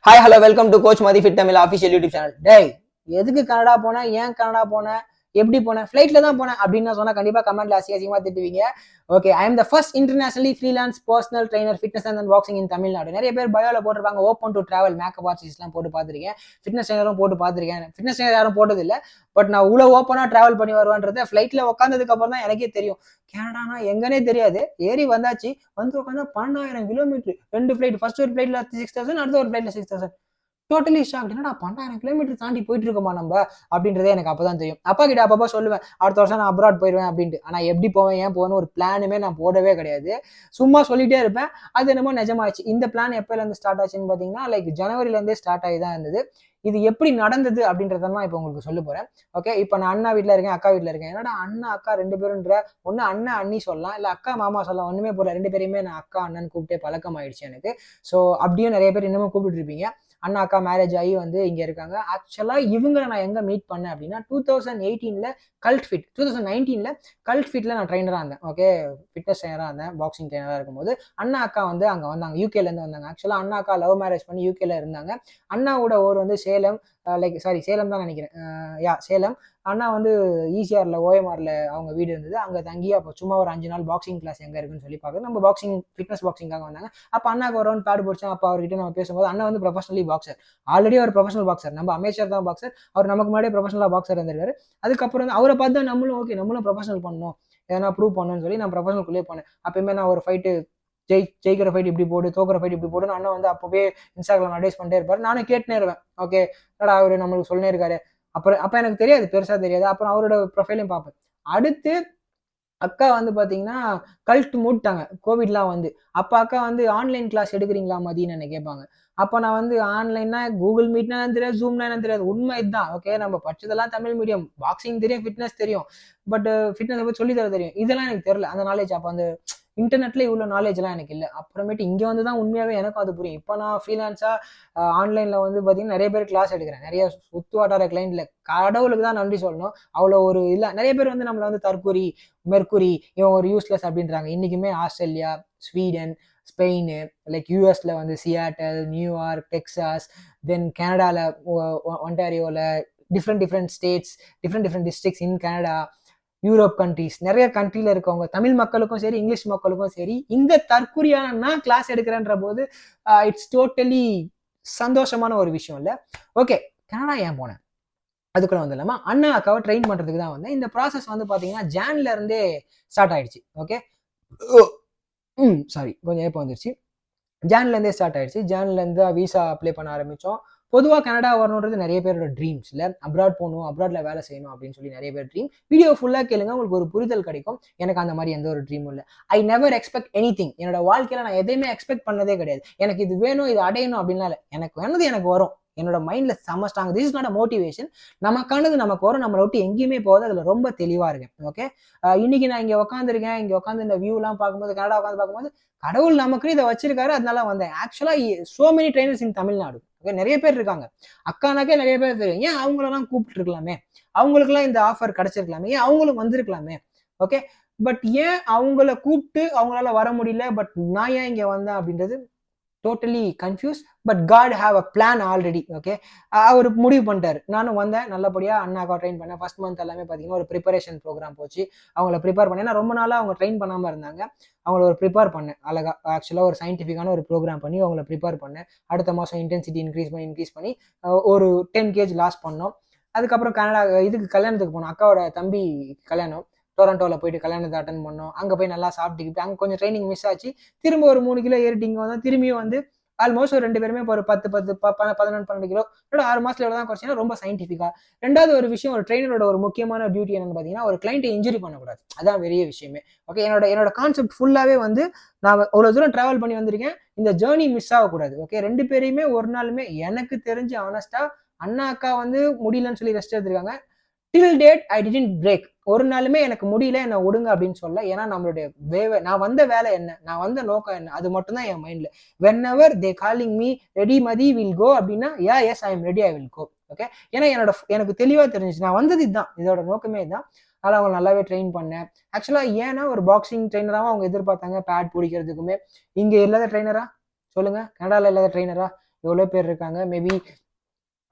Hi hello welcome to coach Mathi fit Tamil official YouTube channel. டேய், எதுக்கு Canada போனேன், ஏன் கனடா போனேன், எப்படி போனேன், ஃபிளைட்ல தான் போனேன் அப்படின்னு சொன்னா கண்டிப்பா கமெண்ட்ல அசிங்கமா திட்டுவீங்க. Okay, I am the first internationally freelance personal trainer fitness and boxing in Tamil Nadu. நிறைய பேர் பயோல போட்டிருப்பாங்க ஓப்பன் டு டிராவல், மேக்கப் ஆர்டிஸ்ட்லாம் போட்டு பார்த்துருக்கேன், ஃபிட்னஸ் ட்ரைனரும் போட்டு பார்த்துருக்கேன். ஃபிட்னஸ் ட்ரைனர் யாரும் போட்டது இல்லை, பட் நான் இவ்வளோ ஓப்பனாக டிராவல் பண்ணி வருவான்றதை ஃபிளைட்ல உட்காந்ததுக்கு அப்புறம் தான் எனக்கே தெரியும். கனடானா எங்கன்னே தெரியாது. ஏறி வந்தாச்சு, வந்து உட்காந்தா 12,000 கிலோமீட்டர், 2 ஃபிளைட். ஃபர்ஸ்ட் ஒரு ஃபிளைட்ல 6,000, அடுத்த ஒரு ஃபிளைட்ல 6,000. Totally shock. என்னடா 12,000 கிலோமீட்டர் தாண்டி போயிட்டு இருக்கோமா நம்ம அப்படின்றதே எனக்கு அப்பதான் தெரியும். அப்பா கிட்ட அப்பப்போ சொல்லுவேன், அடுத்த வருஷம் நான் அப்ராட் போயிடுவேன் அப்படின்ட்டு. ஆனா எப்படி போவேன், ஏன் போவேன்னு ஒரு பிளானுமே நான் போடவே கிடையாது. சும்மா சொல்லிட்டே இருப்பேன். அது என்னமோ நிஜமாச்சு. இந்த பிளான் எப்பல இருந்து ஸ்டார்ட் ஆச்சுன்னு பாத்தீங்கன்னா, லைக் ஜனவரில இருந்தே ஸ்டார்ட் ஆகி தான் இருந்தது. இது எப்படி நடந்தது அப்படின்றதான் இப்போ உங்களுக்கு சொல்ல போறேன். ஓகே, இப்போ நான் அண்ணா வீட்டில் இருக்கேன், அக்கா வீட்டில் இருக்கேன். என்னடா அண்ணா அக்கா 2 பேருன்ற, ஒன்று அண்ணன் அண்ணி சொல்லலாம், இல்லை அக்கா மாமா சொல்லலாம். ஒன்றுமே போல, 2 பேரையுமே நான் அக்கா அண்ணன் கூப்பிட்டே பழக்கம் ஆயிடுச்சு எனக்கு. ஸோ அப்படியும் நிறைய பேர் இன்னமும் கூப்பிட்டு இருப்பீங்க. அண்ணா அக்கா மேரேஜ் ஆகி வந்து இங்க இருக்காங்க. ஆக்சுவலா இவங்களை நான் எங்க மீட் பண்ணேன் அப்படின்னா 2018ல கல்ட் ஃபிட், 2019ல கல்ட் ஃபிட்ல நான் ட்ரைனரா இருந்தேன். ஓகே, ஃபிட்னஸ் ட்ரைனரா இருந்தேன், பாக்ஸிங் ட்ரைனரா இருக்கும்போது அண்ணா அக்கா வந்து அங்க வந்தாங்க, யூகேல இருந்து வந்தாங்க. ஆக்சுவலா அண்ணா அக்கா லவ் மேரேஜ் பண்ணி யூகேல இருந்தாங்க. அண்ணாவோட ஊர் வந்து சேலம், சேலம் தான் நினைக்கிறேன். சேலம். அண்ணா வந்து ஈசிஆர்ல ஓஎம்ஆர்ல அவங்க வீடு இருந்தது, அங்க தங்கி அப்போ சும்மா ஒரு 5 நாள் பாக்ஸிங் கிளாஸ் எங்க இருக்குன்னு சொல்லி பார்க்குறது, நம்ம பாக்ஸிங் ஃபிட்னஸ் பாக்ஸிங்காக வந்தாங்க. அப்போ அண்ணாக்கு ஒரு ரவுண்ட் பேட் பிடிச்சோம். அப்போ அவர்கிட்ட நம்ம பேசும்போது, அண்ணா வந்து ப்ரொஃபஷனலி பாக்ஸர், ஆல்ரெடி அவர் ப்ரொஃபஷனல் பாக்ஸர், நம்ம அமேச்சர் தான் பாக்ஸர். அவர் நமக்கு முன்னாடியே ப்ரொஃபஷனலா பாக்ஸர் இருந்திருக்காரு. அதுக்கப்புறம் வந்து அவரை பார்த்து நம்மளும் ஓகே, நம்மளும் ப்ரொஃபஷனல் பண்ணணும், எதனா ப்ரூவ் பண்ணணும்னு சொல்லி நான் ப்ரொஃபஷனல்குள்ளேயே போனேன். அப்பயுமே நான் ஒரு ஃபைட்டு ஜெயிக்கிற ஃபைட் இப்படி போடு, தோக்குற ஃபைட் இப்படி போடுன்னு அண்ணா வந்து அப்பவே இன்ஸ்டாகிராம் அட்வைஸ் பண்ணிட்டே இருப்பாரு. நானும் கேட்டுனே இருவேன். ஓகே, அவரு நம்மளுக்கு சொல்லினே இருக்காரு. அப்ப எனக்கு தெரியாது, பெருசா தெரியாது. அப்புறம் அவரோட ப்ரொஃபைலையும் பார்ப்பேன். அடுத்து அக்கா வந்து பாத்தீங்கன்னா கல்ட் மூட்டாங்க, கோவிட்லாம் வந்து. அப்ப அக்கா வந்து ஆன்லைன் கிளாஸ் எடுக்கிறீங்களா மதின்னு என்ன கேட்பாங்க. அப்ப நான் வந்து ஆன்லைன்னா கூகுள் மீட்னா தெரியாது, ஜூம்னா என்ன தெரியாது. உண்மை இதுதான். ஓகே, நம்ம படிச்சதெல்லாம் தமிழ் மீடியம், பாக்ஸிங் தெரியும், ஃபிட்னஸ் தெரியும், பட் ஃபிட்னஸ் பத்தி சொல்லி தர தெரியும். இதெல்லாம் எனக்கு தெரியல, அந்த நாலேஜ். அப்ப அந்த இன்டர்நெட்ல இவ்வளவு நாலேஜ் எல்லாம் எனக்கு இல்லை. அப்புறமேட்டு இங்க வந்துதான் உண்மையாவே எனக்கும் அது புரியும். இப்ப நான் ஃப்ரீலான்ஸா ஆன்லைன்ல வந்து பாத்தீங்கன்னா நிறைய பேர் கிளாஸ் எடுக்கிறேன், நிறைய சுத்து வட்டார கிளைண்ட்ல. கடவுளுக்கு தான் நன்றி சொல்லணும். அவ்வளவு ஒரு இல்ல, நிறைய பேர் வந்து நம்மள வந்து தற்கூரி, மெர்க்குரி, இவன் ஒரு யூஸ்லெஸ் அப்படின்றாங்க. இன்னைக்குமே ஆஸ்திரேலியா, ஸ்வீடன், ஸ்பெயின், லைக் யூஎஸ்ல வந்து சியாட்டல், நியூயார்க், டெக்சாஸ், தென் கனடால ஒன்டாரியோல, different states, different districts in Canada, Europe countries, நிறைய கண்ட்ரில இருக்கவங்க, தமிழ் மக்களுக்கும் சரி, இங்கிலீஷ் மக்களுக்கும் சரி, இந்த தற்கொலையான நான் கிளாஸ் எடுக்கிறேன்ற போது இட்ஸ் டோட்டலி சந்தோஷமான ஒரு விஷயம் இல்ல. ஓகே, கனடா ஏன் போனேன் அதுக்குள்ள வந்து இல்லாம அண்ணா அக்காவை ட்ரெயின் பண்றதுக்கு தான் வந்தேன். இந்த ப்ராசஸ் வந்து பாத்தீங்கன்னா ஜான்ல இருந்தே ஸ்டார்ட் ஆயிடுச்சு. ஓகே, சாரி, கொஞ்சம் ஏப்பம் வந்துருச்சு. ஜான்ல இருந்தே ஸ்டார்ட் ஆயிடுச்சு. ஜான்ல இருந்து விசா அப்ளை பண்ண ஆரம்பிச்சோம். பொதுவாக கனடா வரணுன்றது நிறைய பேரோட ட்ரீம்ஸ் இல்லை. அப்ராட் போகணும், அப்ராட்ல வேலை செய்யணும் அப்படின்னு சொல்லி நிறைய பேர் ட்ரீம். வீடியோ ஃபுல்லாக கேளுங்க, உங்களுக்கு ஒரு புரிதல் கிடைக்கும். எனக்கு அந்த மாதிரி எந்த ஒரு ட்ரீமும் இல்லை. I never expect any thing. என்னோட வாழ்க்கையில நான் எதையுமே எக்ஸ்பெக்ட் பண்ணதே கிடையாது. எனக்கு இது வேணும், இது அடையணும் அப்படின்னா இல்லை. எனக்கு வேணது எனக்கு வரும். என்னோட மைண்ட்ல செம்ம strong. This is not a motivation. நமக்கானது நமக்கு வரும், நம்மளை விட்டு எங்கேயுமே போகாது. அதுல ரொம்ப தெளிவா இருக்கேன். ஓகே, இன்னைக்கு நான் இங்க உட்காந்துருக்கேன், இங்க உட்காந்து இந்த வியூ எல்லாம் பார்க்கும்போது, கனடா உட்காந்து பார்க்கும்போது, கடவுள் நமக்கு இதை வச்சிருக்காரு, அதனால வந்தேன். ஆக்சுவலா சோ மெனி ட்ரைனர்ஸ் இன் தமிழ்நாடு. நிறைய பேர் இருக்காங்க, அக்கானாக்கே நிறைய பேர் தெரியும். ஏன் அவங்களெல்லாம் கூப்பிட்டு இருக்கலாமே, அவங்களுக்கு எல்லாம் இந்த ஆஃபர் கிடைச்சிருக்கலாமே, ஏன் அவங்களும் வந்திருக்கலாமே. ஓகே, பட் ஏன் அவங்கள கூப்பிட்டு அவங்களால வர முடியல, பட் நான் ஏன் இங்க வந்தேன் அப்படின்றது totally confuse. But God have a plan already. Okay, அவர் முடிவு பண்ணிட்டாரு. நானும் வந்தேன், நல்லபடியா அண்ணாக்கா ட்ரெயின் பண்ணேன். ஃபர்ஸ்ட் மந்த் எல்லாமே பார்த்தீங்கன்னா ஒரு ப்ரிப்பரேஷன் ப்ரோக்ராம் போச்சு. அவங்கள ப்ரிப்பேர் பண்ணேன். ஏன்னா ரொம்ப நாளாக அவங்க ட்ரெயின் பண்ணாமல் இருந்தாங்க. அவங்கள ஒரு ப்ரிப்பேர் பண்ணேன் அழகா. ஆக்சுவலாக ஒரு சயின்டிஃபிக்கான ஒரு ப்ரோக்ராம் பண்ணி அவங்கள ப்ரிப்பேர் பண்ணேன். அடுத்த மாதம் இன்டென்சிட்டி இன்க்ரீஸ் பண்ணி ஒரு 10 kg லாஸ் பண்ணோம். அதுக்கப்புறம் கனடா இதுக்கு கல்யாணத்துக்கு போனோம். அக்காவோட தம்பி கல்யாணம் டொரண்டோவில் போயிட்டு கல்யாணத்தை அட்டன் பண்ணோம். அங்கே போய் நல்லா சாப்பிட்டுக்கிட்டு அங்கே கொஞ்சம் ட்ரைனிங் மிஸ் ஆச்சு. திரும்ப ஒரு 3 கிலோ ஏறிட்டு இங்கே வந்தோம். திரும்பியும் வந்து ஆல்மோஸ்ட் ஒரு 2 பேருமே ஒரு 11-12 கிலோ 6 மாசத்துல எவ்வளவு தான் குறைச்சினா, ரொம்ப சயின்டிஃபிக்கா. ரெண்டாவது ஒரு விஷயம், ஒரு ட்ரெயினரோட ஒரு முக்கியமான டியூட்டி என்னன்னு பாத்தீங்கன்னா, ஒரு கிளைண்ட்டை இன்ஜுரி பண்ணக்கூடாது. அதான் பெரிய விஷயமே. ஓகே, என்னோட கான்செப்ட் ஃபுல்லாவே வந்து நான் அவ்வளவு தூரம் டிராவல் பண்ணி வந்திருக்கேன், இந்த ஜேர்னி மிஸ் ஆகக்கூடாது. ஓகே, 2 பேரையுமே ஒரு நாளுமே எனக்கு தெரிஞ்சு ஆனஸ்டா அண்ணா அக்கா வந்து முடியலன்னு சொல்லி ரெஸ்ட் எடுத்திருக்காங்க. Till date I didn't break. ஒரு நாளுமே எனக்கு முடியல, என்ன விடுங்க அப்படின்னு சொல்ல. ஏன்னா நம்மளுடைய நான் வந்த வேலை என்ன, நான் வந்த நோக்கம் என்ன, அது மட்டும் தான் என் மைண்ட்ல. Whenever they calling me ready Madhi will go அப்படின்னா, yes I am ready, I will go. Okay, ஏன்னா எனக்கு தெளிவா தெரிஞ்சிச்சு நான் வந்தது இதுதான், இதோட நோக்கமே இதுதான். அதனால அவங்க நல்லாவே ட்ரெயின் பண்ணேன். ஆக்சுவலா ஏன்னா ஒரு பாக்ஸிங் ட்ரெயினராகவும் அவங்க எதிர்பார்த்தாங்க, பேட் பிடிக்கிறதுக்குமே. இங்க இல்லாத ட்ரெயினரா சொல்லுங்க, கனடால இல்லாத ட்ரெயினரா? எவ்வளோ பேர் இருக்காங்க. மேபி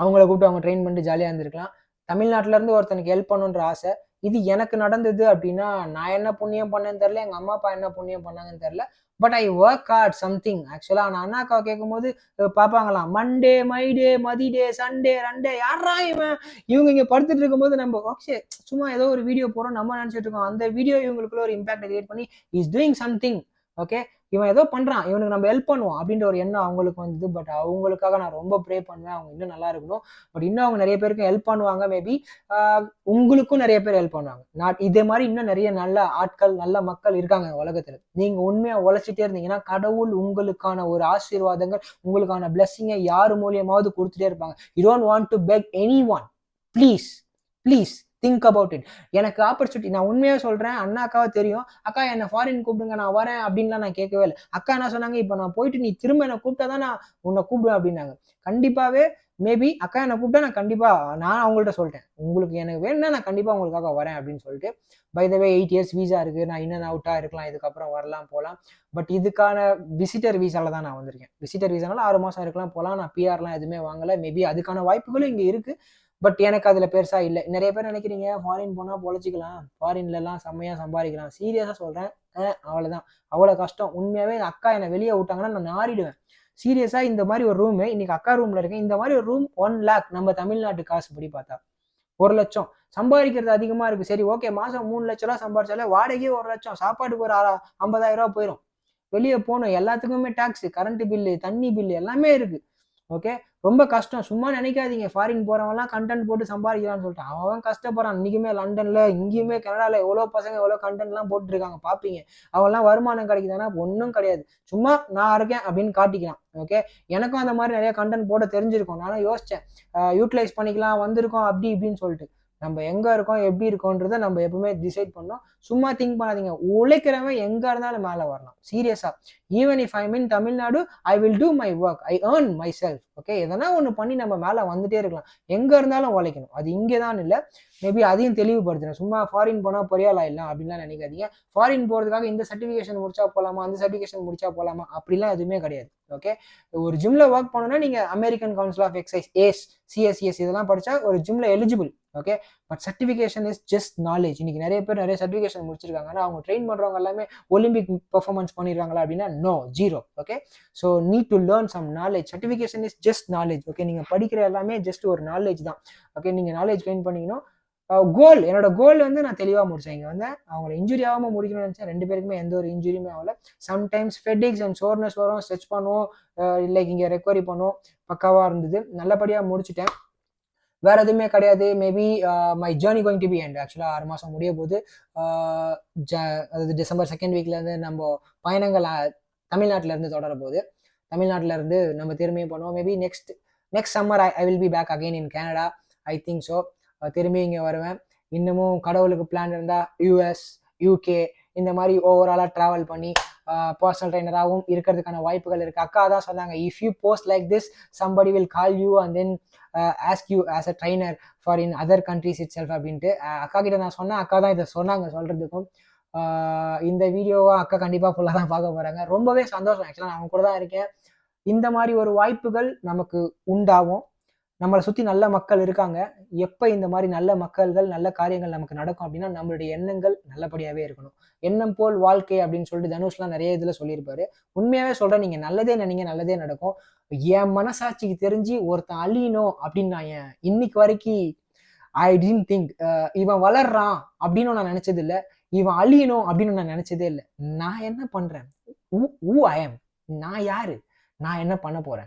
அவங்கள கூப்பிட்டு அவங்க ட்ரெயின் பண்ணிட்டு ஜாலியாக இருந்திருக்கலாம். தமிழ்நாட்டில இருந்து ஒருத்தனுக்கு ஹெல்ப் பண்ணுன்ற ஆசை. இது எனக்கு நடந்தது அப்படின்னா நான் என்ன புண்ணியம் பண்ணேன்னு தெரியல, எங்க அம்மா அப்பா என்ன புண்ணியம் பண்ணாங்கன்னு தெரியல. But I work hard something. ஆக்சுவலா நான் அண்ணா அக்காவை கேட்கும்போது பார்ப்பாங்களாம், மண்டே மைடே மதிடே சண்டே ரண்டே யாரா இவன், இவங்க இங்க படுத்துட்டு இருக்கும்போது நம்ம ஓகே சும்மா ஏதோ ஒரு வீடியோ போறோம் நம்ம நினைச்சிட்டு இருக்கோம், அந்த வீடியோ இவங்களுக்குள்ள ஒரு இம்பாக்ட் கிரியேட் பண்ணி இஸ் டூயிங் சம்திங். ஓகே, இவன் ஏதோ பண்றான், இவனுக்கு நம்ம ஹெல்ப் பண்ணுவோம் அப்படின்ற ஒரு எண்ணம் அவங்களுக்கு வந்தது. பட் அவங்களுக்காக நான் ரொம்ப ப்ரே பண்ணுவேன், அவங்க இன்னும் நல்லா இருக்கணும். பட் இன்னும் அவங்க நிறைய பேருக்கு ஹெல்ப் பண்ணுவாங்க. மேபி உங்களுக்கும் நிறைய பேர் ஹெல்ப் பண்ணுவாங்க. நான் இதே மாதிரி இன்னும் நிறைய நல்ல ஆட்கள் நல்ல மக்கள் இருக்காங்க உலகத்துல. நீங்க உண்மையா உழைச்சிட்டே இருந்தீங்கன்னா கடவுள் உங்களுக்கான ஒரு ஆசீர்வாதங்கள் உங்களுக்கான பிளெஸிங்கை யார் மூலியமாவது கொடுத்துட்டே இருப்பாங்க. You don't want to beg anyone. Please please think about it. எனக்கு ஆப்பர்ச்சுனிட்டி, நான் உண்மையாக சொல்றேன், அண்ணா அக்காவை தெரியும், அக்கா என்ன ஃபாரின் கூப்பிடுங்க நான் வரேன் அப்படின்லாம் நான் கேட்கவே இல்லை. அக்கா என்ன சொன்னாங்க, இப்போ நான் போயிட்டு நீ திரும்ப என்ன கூப்பிட்டா தான் நான் உன்னை கூப்பிடுவேன் அப்படின்னாங்க. கண்டிப்பாவே மேபி அக்கா என்னை கூப்பிட்டா நான் கண்டிப்பா நான் அவங்கள்ட்ட சொல்லிட்டேன், உங்களுக்கு எனக்கு வேணும்னா நான் கண்டிப்பா உங்களுக்காக வரேன் அப்படின்னு சொல்லிட்டு. By the way 8 years visa இருக்கு, நான் இன் அண்ட் அவுட்டா இருக்கலாம், இதுக்கப்புறம் வரலாம் போகலாம். பட் இதுக்கான விசிட்டர் வீசால தான் நான் வந்திருக்கேன். விசிட்டர் வீசானால 6 மாசம் இருக்கலாம் போகலாம். நான் பிஆர்லாம் எதுவுமே வாங்கல. மேபி அதுக்கான வாய்ப்புகளும் இங்க இருக்கு. பட் எனக்கு அதுல பெருசா இல்லை. நிறைய பேர் நினைக்கிறீங்க ஃபாரின் போனா பொழைச்சிக்கலாம், ஃபாரின்ல எல்லாம் செம்மையா சம்பாதிக்கலாம். சீரியஸா சொல்றேன், அவ்வளவுதான், அவ்வளவு கஷ்டம். உண்மையாவே அக்கா என்னை வெளியே விட்டாங்கன்னா நான் நாரிடுவேன். சீரியஸா இந்த மாதிரி ஒரு ரூம், இன்னைக்கு அக்கா ரூம்ல இருக்கேன், இந்த மாதிரி ஒரு ரூம் 1 lakh நம்ம தமிழ்நாட்டு காசு படி பார்த்தா 1 லட்சம். சம்பாதிக்கிறது அதிகமா இருக்கு, சரி ஓகே, மாசம் 3 லட்ச ரூபா சம்பாதிச்சாலே வாடகையே 1 லட்சம், சாப்பாட்டுக்கு ஒரு 50,000 ரூபாய் போயிடும். வெளியே போகணும், எல்லாத்துக்குமே டாக்ஸ், கரண்ட் பில்லு, தண்ணி பில்லு எல்லாமே இருக்கு. ஓகே, ரொம்ப கஷ்டம். சும்மா நினைக்காதீங்க ஃபாரின் போறவன்லாம் கண்டென்ட் போட்டு சம்பாதிக்கிறான்னு சொல்லிட்டு, அவன் கஷ்டப்படுறான். இன்னைக்குமே லண்டன்ல இங்கேயுமே கனடால எவ்வளோ பசங்க எவ்வளோ கண்டென்ட்லாம் போட்டு இருக்காங்க பார்ப்பீங்க. அவெல்லாம் வருமானம் கிடைக்குதானா ஒன்றும் கிடையாது. சும்மா நான் இருக்கேன் அப்படின்னு காட்டிக்கலாம். ஓகே, எனக்கும் அந்த மாதிரி நிறைய கண்டென்ட் போட தெரிஞ்சிருக்கும். நானும் யோசிச்சேன், யூட்டிலைஸ் பண்ணிக்கலாம் வந்திருக்கோம் அப்படி இப்படின்னு சொல்லிட்டு. நம்ம எங்க இருக்கோம் எப்படி இருக்கோன்றத நம்ம எப்பவுமே டிசைட் பண்ணோம். சும்மா திங்க் பண்ணாதீங்க, உழைக்கிறவன் எங்க இருந்தாலும் மேல வரலாம். சீரியஸா, even if I mean Tamil Nadu, I will do my work, I earn my self. Okay, எதனா ஒன்று பண்ணி நம்ம மேல வந்துட்டே இருக்கலாம். எங்க இருந்தாலும் உழைக்கணும், அது இங்கேதான் இல்லை. மேபி அதையும் தெளிவுபடுத்துறேன். சும்மா ஃபாரின் போனா பொறியால் ஆயிடலாம் அப்படின்லாம் நினைக்காதீங்க. ஃபாரின் போறதுக்காக இந்த சர்டிஃபிகேஷன் முடிச்சா போலாமா, அந்த சர்டிஃபிகேஷன் முடிச்சா போலாமா அப்படிலாம் எதுவுமே கிடையாது. ஓகே, ஒரு ஜிம்ல ஒர்க் பண்ணணும்னா நீங்க American council of exercise, ACE, CSCS இதெல்லாம் படிச்சா ஒரு ஜிம்ல eligible. Okay, but certification is just knowledge. இன்னைக்கு நிறைய பேர் நிறைய சர்டிஃபிகேஷன் முடிச்சிருக்காங்க, ஆனால் அவங்க ட்ரெயின் பண்றவங்க எல்லாமே ஒலிம்பிக் பெர்ஃபார்மன்ஸ் பண்ணிடுறாங்களா அப்படின்னா no, zero. Okay, so need to learn some knowledge. Certification is just knowledge. Okay, நீங்க படிக்கிற எல்லாமே ஜஸ்ட் ஒரு நாலேஜ் தான். ஓகே, நீங்க நாலேஜ் கெயின் பண்ணிக்கணும். கோல், என்னோட கோல் வந்து நான் தெளிவாக முடிச்சேன். இங்கே வந்து அவங்களை இன்ஜுரி ஆகாமல் முடிக்கணும்னு நினச்சேன். 2 பேருக்குமே எந்த ஒரு இன்ஜுரியுமே ஆகல. சம்டைம்ஸ் ஃபெட்டிக்ஸ் அண்ட் சோர்னஸ் வரும், ஸ்ட்ரெச் பண்ணுவோம், லைக் இங்கே ரெக்கவரி பண்ணுவோம், பக்காவாக இருந்தது. நல்லபடியாக முடிச்சுட்டேன், வேற எதுவுமே கிடையாது. Maybe my journey going to be end. ஆக்சுவலாக 6 மாதம் முடிய போது, அதாவது டிசம்பர் 2nd வீக்லேருந்து நம்ம பயணங்கள் தமிழ்நாட்டில இருந்து தொடர போது. தமிழ்நாட்டில இருந்து நம்ம திரும்பியும் பண்ணுவோம். Maybe next summer I will be back again in Canada, I think so. திரும்பி இங்கே வருவேன். இன்னமும் கடவுளுக்கு பிளான் இருந்தால் யூஎஸ், யூகே இந்த மாதிரி ஓவராலாக ட்ராவல் பண்ணி பர்சனல் ட்ரைனராகவும் இருக்கிறதுக்கான வாய்ப்புகள் இருக்குது. அக்கா தான் சொன்னாங்க, if you post like this somebody will call you and then ask you as a trainer for in other countries it self அப்படின்ட்டு. அக்கா கிட்ட நான் சொன்னேன், அக்கா தான் இதை சொன்னாங்க சொல்கிறதுக்கும். இந்த வீடியோவை அக்கா கண்டிப்பாக ஃபுல்லாக தான் பார்க்க போகிறாங்க. ரொம்பவே சந்தோஷம். ஆக்சுவலாக நான் அவங்க கூட தான் இருக்கேன். இந்த மாதிரி ஒரு வாய்ப்புகள் நமக்கு உண்டாகும். நம்மளை சுற்றி நல்ல மக்கள் இருக்காங்க. எப்போ இந்த மாதிரி நல்ல மக்கள்கள் நல்ல காரியங்கள் நமக்கு நடக்கும் அப்படின்னா நம்மளுடைய எண்ணங்கள் நல்லபடியாகவே இருக்கணும். எண்ணம் போல் வாழ்க்கை அப்படின்னு சொல்லிட்டு தனுஷ்லாம் நிறைய இதில் சொல்லியிருப்பாரு. உண்மையாகவே சொல்கிறேன், நீங்கள் நல்லதே நினைங்க, நல்லதே நடக்கும். என் மனசாட்சிக்கு தெரிஞ்சு ஒருத்தன் அழியணும் அப்படின்னு நான் இன்னைக்கு வரைக்கும் ஐ டிடன்ட் திங்க். இவன் வளர்றான் அப்படின்னு நான் நினைச்சது இல்லை, இவன் அழியணும் அப்படின்னு நான் நினைச்சதே இல்லை. நான் என்ன பண்றேன், ஐ எம், நான் யாரு, நான் என்ன பண்ண போறேன்,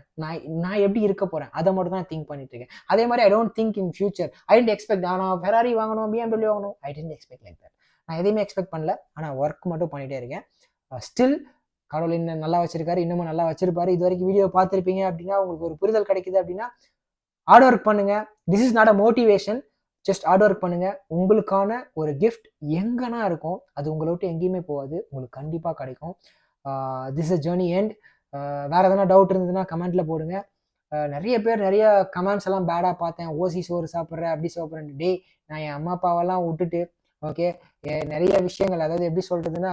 நான் எப்படி இருக்க போறேன், அதை மட்டும் தான் திங்க் பண்ணிட்டு இருக்கேன். அதே மாதிரி I don't think in future. I didn't expect நான் ஃபெராரி வாங்கணும், BMW வாங்கணும், I didn't expect like that. நான் எதையுமே எக்ஸ்பெக்ட் பண்ணல, ஆனால் ஒர்க் மட்டும் பண்ணிட்டே இருக்கேன். ஸ்டில் கடவுள் இன்னும் நல்லா வச்சிருக்காரு, இன்னமும் நல்லா வச்சிருப்பாரு. இது வரைக்கும் வீடியோ பார்த்துருப்பீங்க அப்படின்னா உங்களுக்கு ஒரு புரிதல் கிடைக்குது அப்படின்னா ஹார்ட் ஒர்க் பண்ணுங்க. This is not a motivation, just hard work பண்ணுங்க. உங்களுக்கான ஒரு கிஃப்ட் எங்கன்னா இருக்கும், அது உங்களை விட்டு எங்கேயுமே போகாது, உங்களுக்கு கண்டிப்பாக கிடைக்கும். This is journey end. வேற எதனா டவுட் இருந்ததுன்னா கமெண்ட்ல போடுங்க. நிறைய பேர் நிறைய கமெண்ட்ஸ் எல்லாம் பேடாக பார்த்தேன், ஓசி சோறு சாப்பிட்றேன் அப்படி சாப்பிட்றேன். டே, நான் என் அம்மா அப்பாவெல்லாம் விட்டுட்டு ஓகே நிறைய விஷயங்கள், அதாவது எப்படி சொல்றதுன்னா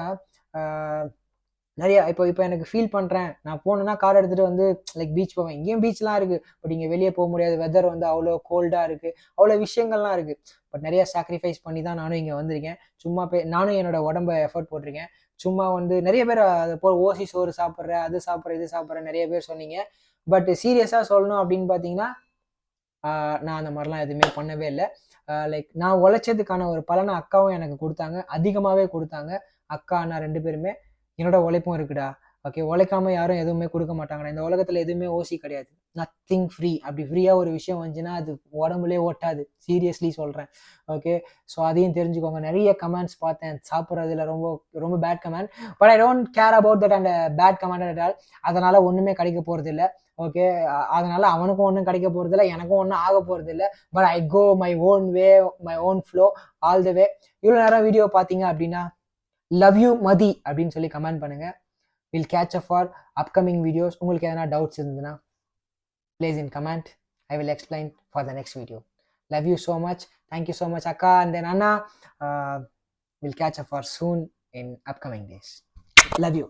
நிறைய இப்போ இப்போ எனக்கு ஃபீல் பண்ணுறேன், நான் போனேன்னா கார் எடுத்துகிட்டு வந்து லைக் பீச் போவேன். இங்கேயும் பீச்லாம் இருக்குது, பட் இங்கே வெளியே போக முடியாது, வெதர் வந்து அவ்வளோ கோல்டாக இருக்குது, அவ்வளோ விஷயங்கள்லாம் இருக்குது. பட் நிறைய சாக்ரிஃபைஸ் பண்ணி தான் நானும் இங்கே வந்திருக்கேன். சும்மா நானும் என்னோட உடம்ப எஃபர்ட் போட்டிருக்கேன். சும்மா வந்து நிறைய பேர் அது போல் ஓசி சோறு சாப்பிட்ற, அது சாப்பிட்ற, இது சாப்பிட்ற நிறைய பேர் சொன்னீங்க. பட் சீரியஸாக சொல்லணும் அப்படின்னு பார்த்தீங்கன்னா, நான் அந்த மாதிரிலாம் எதுவுமே பண்ணவே இல்லை. லைக் நான் உழைச்சதுக்கான ஒரு பலனை அக்காவும் எனக்கு கொடுத்தாங்க, அதிகமாகவே கொடுத்தாங்க. அக்கா அண்ணா 2 பேருமே என்னோட உழைப்பும் இருக்குடா, ஓகே, உழைக்காம யாரும் எதுவுமே கொடுக்க மாட்டாங்கடா, இந்த உலகத்தில் எதுவுமே ஓசி கிடையாது, நத்திங் ஃப்ரீ. அப்படி ஃப்ரீயாக ஒரு விஷயம் வந்துச்சுன்னா அது உடம்புலே ஓட்டாது, சீரியஸ்லி சொல்கிறேன். ஓகே, ஸோ அதையும் தெரிஞ்சுக்கோங்க. நிறைய கமெண்ட்ஸ் பார்த்தேன் சாப்பிட்றதுல, ரொம்ப ரொம்ப bad comment. But I don't care about that and bad comment at all. அதனால் ஒன்றுமே கிடைக்க போகிறது இல்லை. ஓகே, அதனால் அவனுக்கும் ஒன்றும் கிடைக்க போகிறது இல்லை, எனக்கும் ஒன்றும் ஆக போகிறது இல்லை. But I go my own way, my own flow, all the way. இவ்வளோ நேரம் வீடியோ பார்த்தீங்க அப்படின்னா லவ் யூ மதி அப்படின்னு சொல்லி கமெண்ட் பண்ணுங்க. Will catch up for upcoming videos. உங்களுக்கு எதனா டவுட்ஸ் இருந்ததுன்னா please in comment, I will explain for the next video. Love you so much, thank you so much அக்கா அண்ட் தென் அண்ணா. Will catch up for soon in upcoming days. Love you.